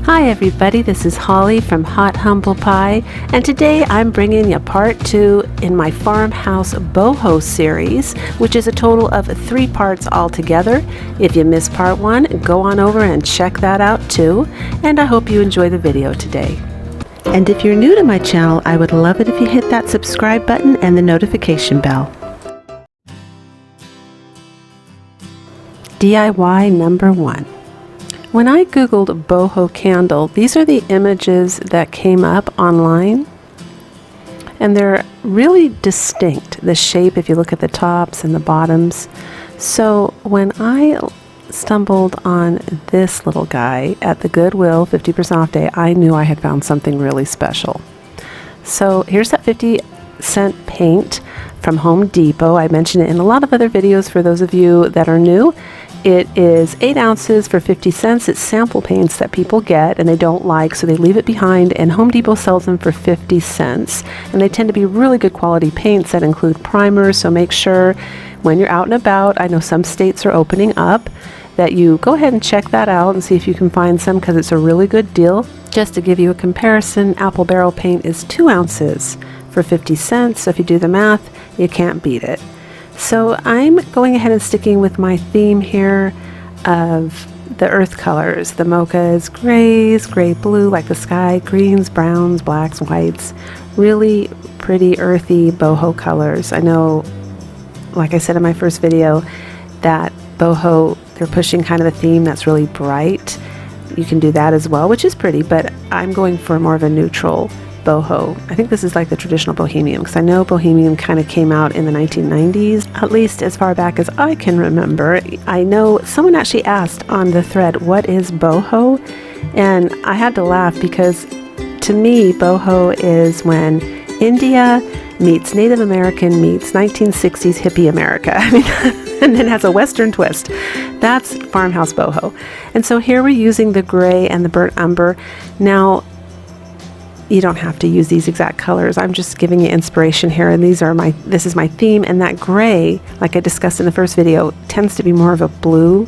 Hi everybody, this is Holly from Hot Humble Pie, and today I'm bringing you part 2 in my Farmhouse Boho series, which is a total of 3 parts altogether. If you missed part 1, go on over and check that out too, and I hope you enjoy the video today. And if you're new to my channel, I would love it if you hit that subscribe button and the notification bell. DIY number 1. When I googled boho candle, these are the images that came up online, and they're really distinct, the shape if you look at the tops and the bottoms. So when I stumbled on this little guy at the Goodwill 50% off day, I knew I had found something really special. So here's that 50-cent paint from Home Depot. I mentioned it in a lot of other videos for those of you that are new. It is 8 ounces for 50 cents. It's sample paints that people get and they don't like, so they leave it behind, and Home Depot sells them for 50 cents. And they tend to be really good quality paints that include primers, so make sure when you're out and about, I know some states are opening up, that you go ahead and check that out and see if you can find some, because it's a really good deal. Just to give you a comparison, apple barrel paint is 2 ounces for 50 cents, so if you do the math, you can't beat it. So I'm going ahead and sticking with my theme here of the earth colors, the mochas, grays, gray blue like the sky, greens, browns, blacks, whites, really pretty earthy boho colors. I know, like I said in my first video, that boho, they're pushing kind of a theme that's really bright. You can do that as well, which is pretty, but I'm going for more of a neutral boho. I think this is like the traditional bohemian, because I know bohemian kind of came out in the 1990s, at least as far back as I can remember. I know someone actually asked on the thread, what is boho? And I had to laugh, because to me, boho is when India meets Native American meets 1960s hippie America. I mean, and then has a Western twist. That's Farmhouse Boho. And so here we're using the gray and the burnt umber. Now, you don't have to use these exact colors. I'm just giving you inspiration here, and this is my theme. And that gray, like I discussed in the first video, tends to be more of a blue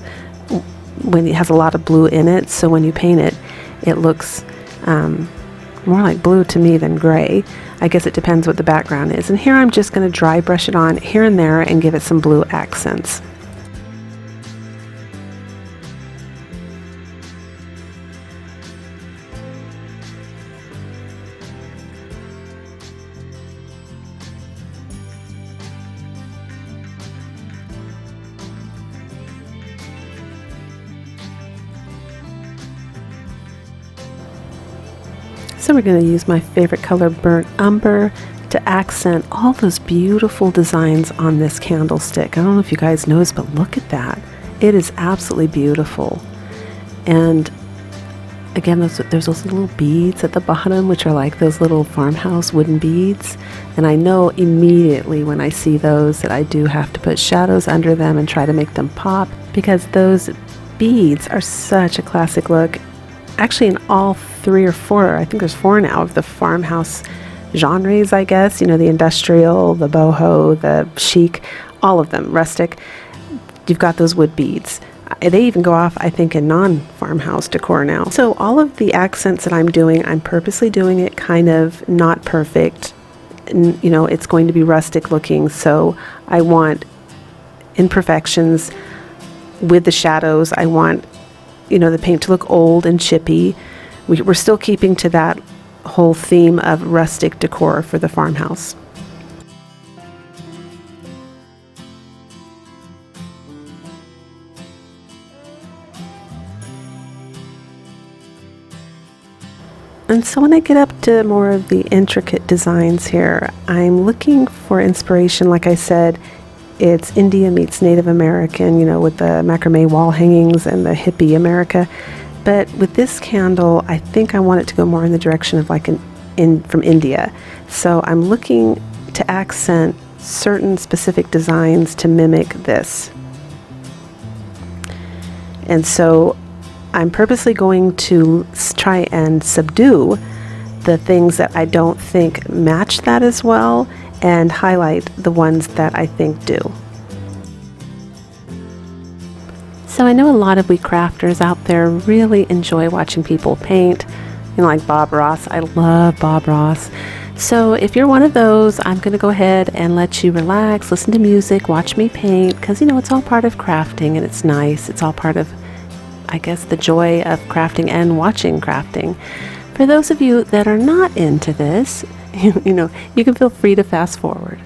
when it has a lot of blue in it. So when you paint it, it looks more like blue to me than gray. I guess it depends what the background is. And here I'm just going to dry brush it on here and there and give it some blue accents. So we're going to use my favorite color, burnt umber, to accent all those beautiful designs on this candlestick. I don't know if you guys noticed, but look at that. It is absolutely beautiful. And again, there's those little beads at the bottom, which are like those little farmhouse wooden beads. And I know immediately when I see those that I do have to put shadows under them and try to make them pop, because those beads are such a classic look. Actually, in all 3 or 4, I think there's 4 now of the farmhouse genres, I guess. You know, the industrial, the boho, the chic, all of them, rustic. You've got those wood beads. They even go off, I think, in non-farmhouse decor now. So all of the accents that I'm doing, I'm purposely doing it kind of not perfect. You know, it's going to be rustic looking, so I want imperfections with the shadows. I want, you know, the paint to look old and chippy. We're still keeping to that whole theme of rustic decor for the farmhouse. And so when I get up to more of the intricate designs here, I'm looking for inspiration. Like I said, it's India meets Native American, you know, with the macrame wall hangings and the hippie America. But with this candle, I think I want it to go more in the direction of like from India. So I'm looking to accent certain specific designs to mimic this. And so I'm purposely going to try and subdue the things that I don't think match that as well, and highlight the ones that I think do. So I know a lot of we crafters out there really enjoy watching people paint, like Bob Ross. I love Bob Ross. So if you're one of those, I'm going to go ahead and let you relax, listen to music, watch me paint, because it's all part of crafting and it's nice. It's all part of, I guess, the joy of crafting and watching crafting. For those of you that are not into this, you can feel free to fast forward.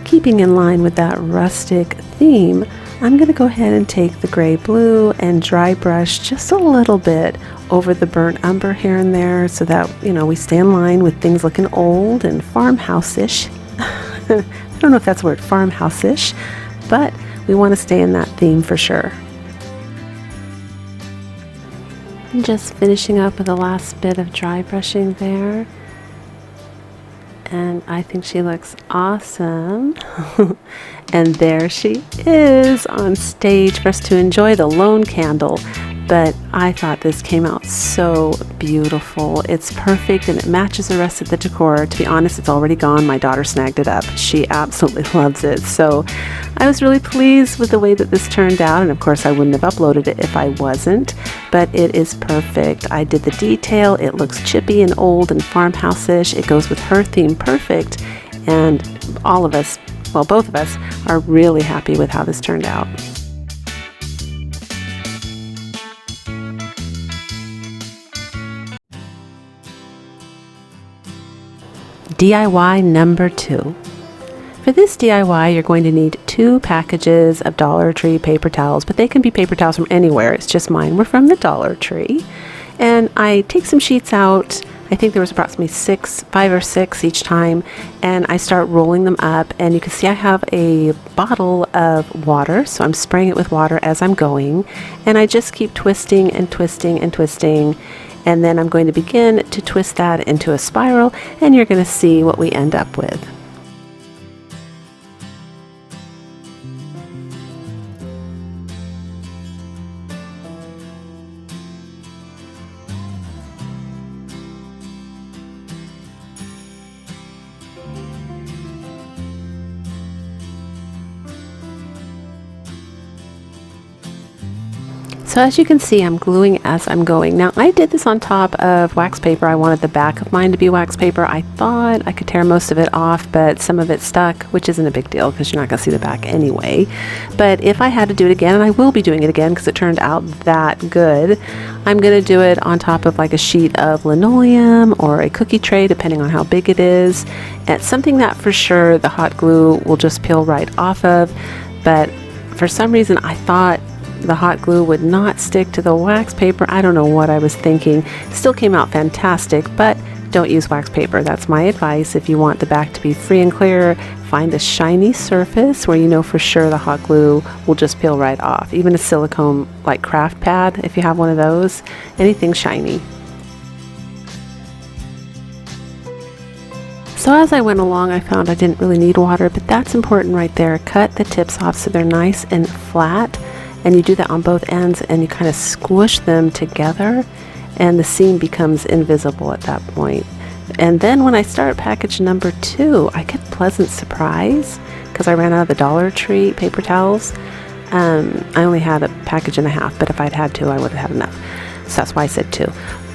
Keeping in line with that rustic theme, I'm going to go ahead and take the gray blue and dry brush just a little bit over the burnt umber here and there so that, we stay in line with things looking old and farmhouse-ish. I don't know if that's the word, farmhouse-ish, but we want to stay in that theme for sure. And just finishing up with the last bit of dry brushing there. And I think she looks awesome. And there she is on stage for us to enjoy, the lone candle. But I thought this came out so beautiful. It's perfect and it matches the rest of the decor. To be honest, it's already gone. My daughter snagged it up. She absolutely loves it. So I was really pleased with the way that this turned out. And of course, I wouldn't have uploaded it if I wasn't. But it is perfect. I did the detail. It looks chippy and old and farmhouse-ish. It goes with her theme perfect. And all of us, well, both of us, are really happy with how this turned out. DIY number 2. For this DIY, you're going to need 2 packages of Dollar Tree paper towels, but they can be paper towels from anywhere. It's just mine were from the Dollar Tree. And I take some sheets out. I think there was approximately 5 or 6 each time, and I start rolling them up, and you can see I have a bottle of water, so I'm spraying it with water as I'm going, and I just keep twisting and twisting and twisting. And then I'm going to begin to twist that into a spiral, and you're going to see what we end up with. So as you can see, I'm gluing as I'm going. Now I did this on top of wax paper. I wanted the back of mine to be wax paper. I thought I could tear most of it off, but some of it stuck, which isn't a big deal because you're not going to see the back anyway. But if I had to do it again, and I will be doing it again because it turned out that good, I'm going to do it on top of like a sheet of linoleum or a cookie tray, depending on how big it is. And something that for sure the hot glue will just peel right off of. But for some reason, I thought the hot glue would not stick to the wax paper. I don't know what I was thinking. Still came out fantastic, but don't use wax paper. That's my advice. If you want the back to be free and clear, find a shiny surface where you know for sure the hot glue will just peel right off. Even a silicone like craft pad, if you have one of those, anything shiny. So as I went along, I found I didn't really need water, but that's important right there. Cut the tips off so they're nice and flat. And you do that on both ends, and you kind of squish them together, and the seam becomes invisible at that point. And then when I start package number 2, I get a pleasant surprise because I ran out of the Dollar Tree paper towels. I only had a package and a half, but if I'd had 2, I would have had enough. So that's why I said 2.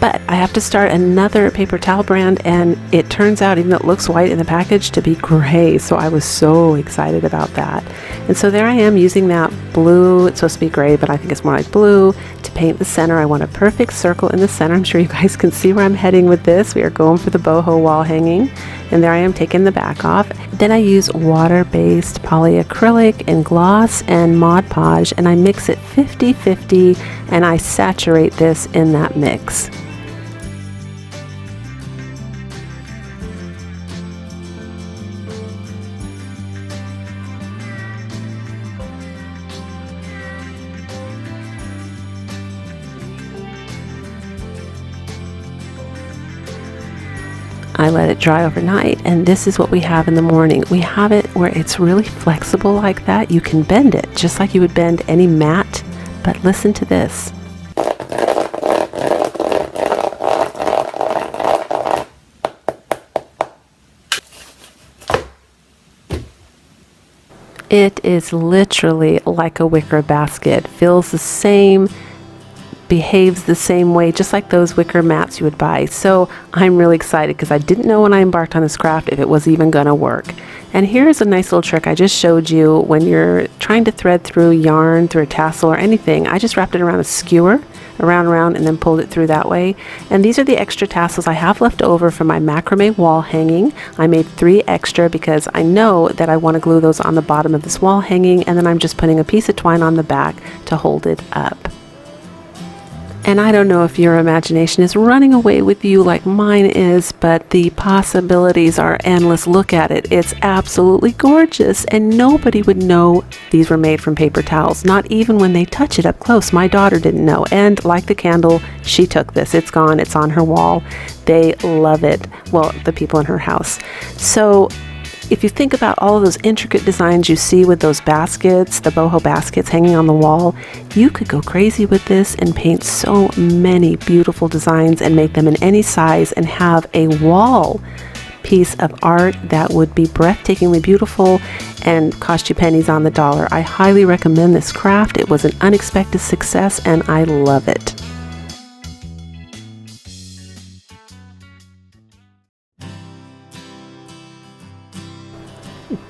But I have to start another paper towel brand, and it turns out, even though it looks white in the package, to be gray. So I was so excited about that. And so there I am using that blue. It's supposed to be gray, but I think it's more like blue, to paint the center. I want a perfect circle in the center. I'm sure you guys can see where I'm heading with this. We are going for the boho wall hanging. And there I am taking the back off. Then I use water-based polyacrylic and gloss and Mod Podge, and I mix it 50-50, and I saturate this in that mix. I let it dry overnight, and this is what we have in the morning. We have it where it's really flexible like that. You can bend it just like you would bend any mat, but listen to this. It is literally like a wicker basket. Feels the same, behaves the same way, just like those wicker mats you would buy. So I'm really excited because I didn't know when I embarked on this craft if it was even gonna work. And here's a nice little trick I just showed you. When you're trying to thread through yarn, through a tassel or anything, I just wrapped it around a skewer, around, and then pulled it through that way. And these are the extra tassels I have left over from my macrame wall hanging. I made 3 extra because I know that I want to glue those on the bottom of this wall hanging, and then I'm just putting a piece of twine on the back to hold it up. And I don't know if your imagination is running away with you like mine is, but the possibilities are endless. Look at it. It's absolutely gorgeous, and nobody would know these were made from paper towels, not even when they touch it up close. My daughter didn't know, and like the candle, she took this. It's gone. It's on her wall. They love it. Well, the people in her house. So if you think about all of those intricate designs you see with those baskets, the boho baskets hanging on the wall, you could go crazy with this and paint so many beautiful designs and make them in any size and have a wall piece of art that would be breathtakingly beautiful and cost you pennies on the dollar. I highly recommend this craft. It was an unexpected success, and I love it.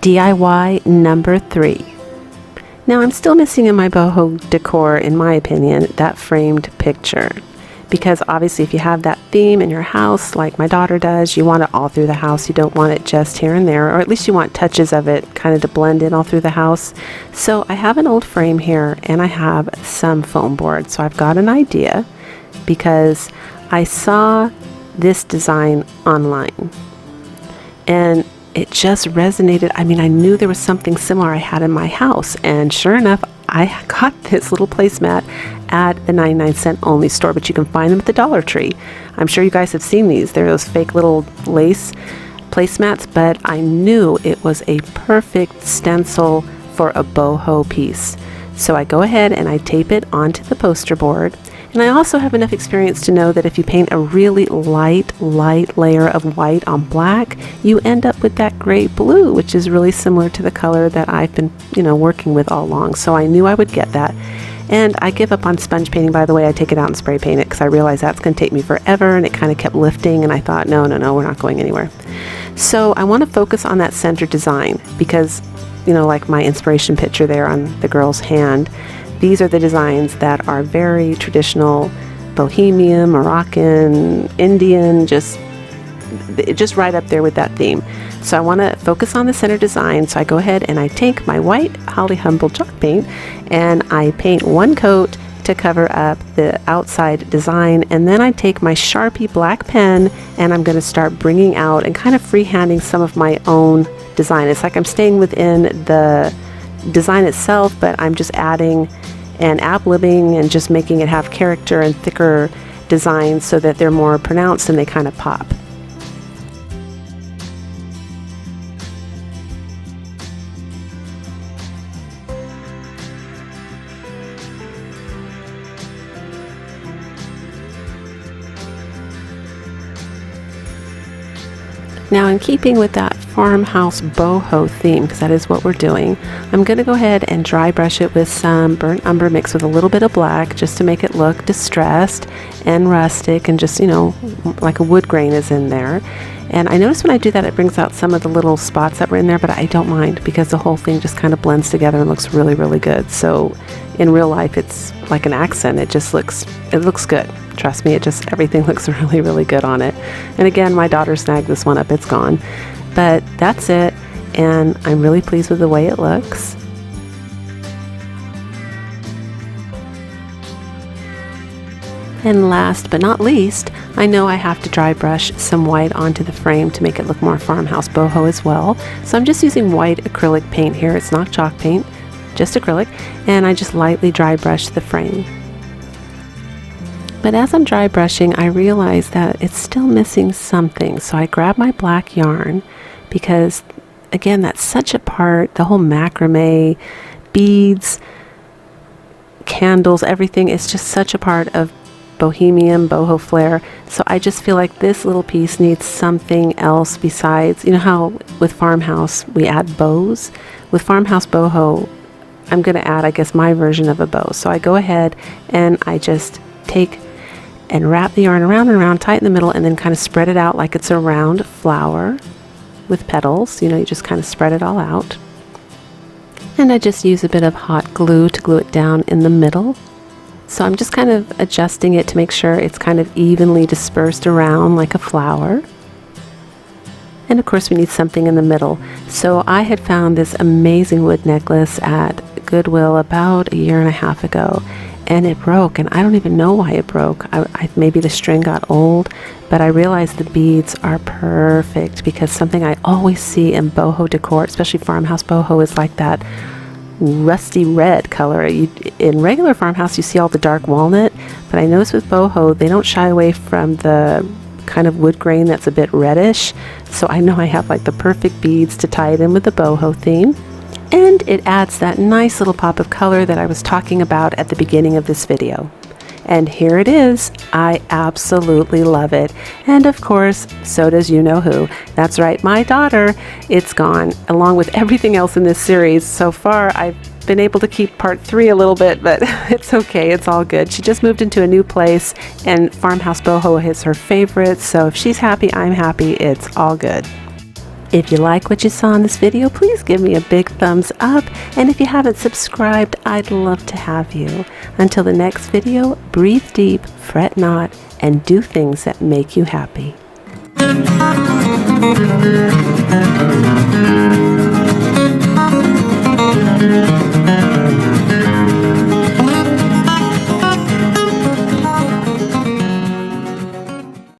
DIY number 3. Now I'm still missing in my boho decor, in my opinion, that framed picture. Because obviously if you have that theme in your house like my daughter does, you want it all through the house. You don't want it just here and there, or at least you want touches of it kind of to blend in all through the house. So I have an old frame here, and I have some foam board. So I've got an idea because I saw this design online, and it just resonated. I mean, I knew there was something similar I had in my house, and sure enough, I got this little placemat at the 99-cent only store, but you can find them at the Dollar Tree. I'm sure you guys have seen these. They're those fake little lace placemats, but I knew it was a perfect stencil for a boho piece. So I go ahead and I tape it onto the poster board. And I also have enough experience to know that if you paint a really light layer of white on black, you end up with that gray blue, which is really similar to the color that I've been, working with all along. So I knew I would get that. And I give up on sponge painting, by the way. I take it out and spray paint it because I realized that's going to take me forever, and it kind of kept lifting, and I thought, no, we're not going anywhere. So I want to focus on that center design because, like my inspiration picture there on the girl's hand, these are the designs that are very traditional, Bohemian, Moroccan, Indian, just right up there with that theme. So I want to focus on the center design. So I go ahead and I take my white Holly Humble chalk paint and I paint one coat to cover up the outside design. And then I take my Sharpie black pen and I'm going to start bringing out and kind of freehanding some of my own design. It's like I'm staying within the design itself, but I'm just adding and ad-libbing and just making it have character and thicker designs so that they're more pronounced and they kind of pop. Now, in keeping with that farmhouse boho theme, because that is what we're doing, I'm going to go ahead and dry brush it with some burnt umber mixed with a little bit of black, just to make it look distressed and rustic, and just, you know, like a wood grain is in there. And I notice when I do that, it brings out some of the little spots that were in there, but I don't mind, because the whole thing just kind of blends together and looks really, really good. So in real life, it's like an accent. It looks good. Trust me, everything looks really, really good on it. And again, my daughter snagged this one up. It's gone. But that's it, and I'm really pleased with the way it looks. And last but not least, I know I have to dry brush some white onto the frame to make it look more farmhouse boho as well. So I'm just using white acrylic paint here. It's not chalk paint, just acrylic, and I just lightly dry brush the frame. But as I'm dry brushing, I realize that it's still missing something. So I grab my black yarn, because again, that's such a part, the whole macrame, beads, candles, everything is just such a part of bohemian boho flair. So I just feel like this little piece needs something else besides, you know how with farmhouse we add bows? With farmhouse boho, I'm going to add, I guess, my version of a bow. So I go ahead and I just take and wrap the yarn around and around, tight in the middle, and then kind of spread it out like it's a round flower with petals. You know, you just kind of spread it all out. And I just use a bit of hot glue to glue it down in the middle. So I'm just kind of adjusting it to make sure it's kind of evenly dispersed around like a flower. And of course we need something in the middle. So I had found this amazing wood necklace at Goodwill about a year and a half ago, and it broke, and I don't even know why it broke. Maybe the string got old, but I realized the beads are perfect, because something I always see in boho decor, especially farmhouse boho, is like that rusty red color. In regular farmhouse you see all the dark walnut, but I notice with boho they don't shy away from the kind of wood grain that's a bit reddish. So I know I have like the perfect beads to tie it in with the boho theme, and it adds that nice little pop of color that I was talking about at the beginning of this video. And here it is. I absolutely love it. And of course, so does you know who. That's right, my daughter. It's gone, along with everything else in this series. So far, I've been able to keep part 3 a little bit, but it's okay. It's all good. She just moved into a new place, and farmhouse boho is her favorite. So if she's happy, I'm happy. It's all good. If you like what you saw in this video, please give me a big thumbs up. And if you haven't subscribed, I'd love to have you. Until the next video, breathe deep, fret not, and do things that make you happy.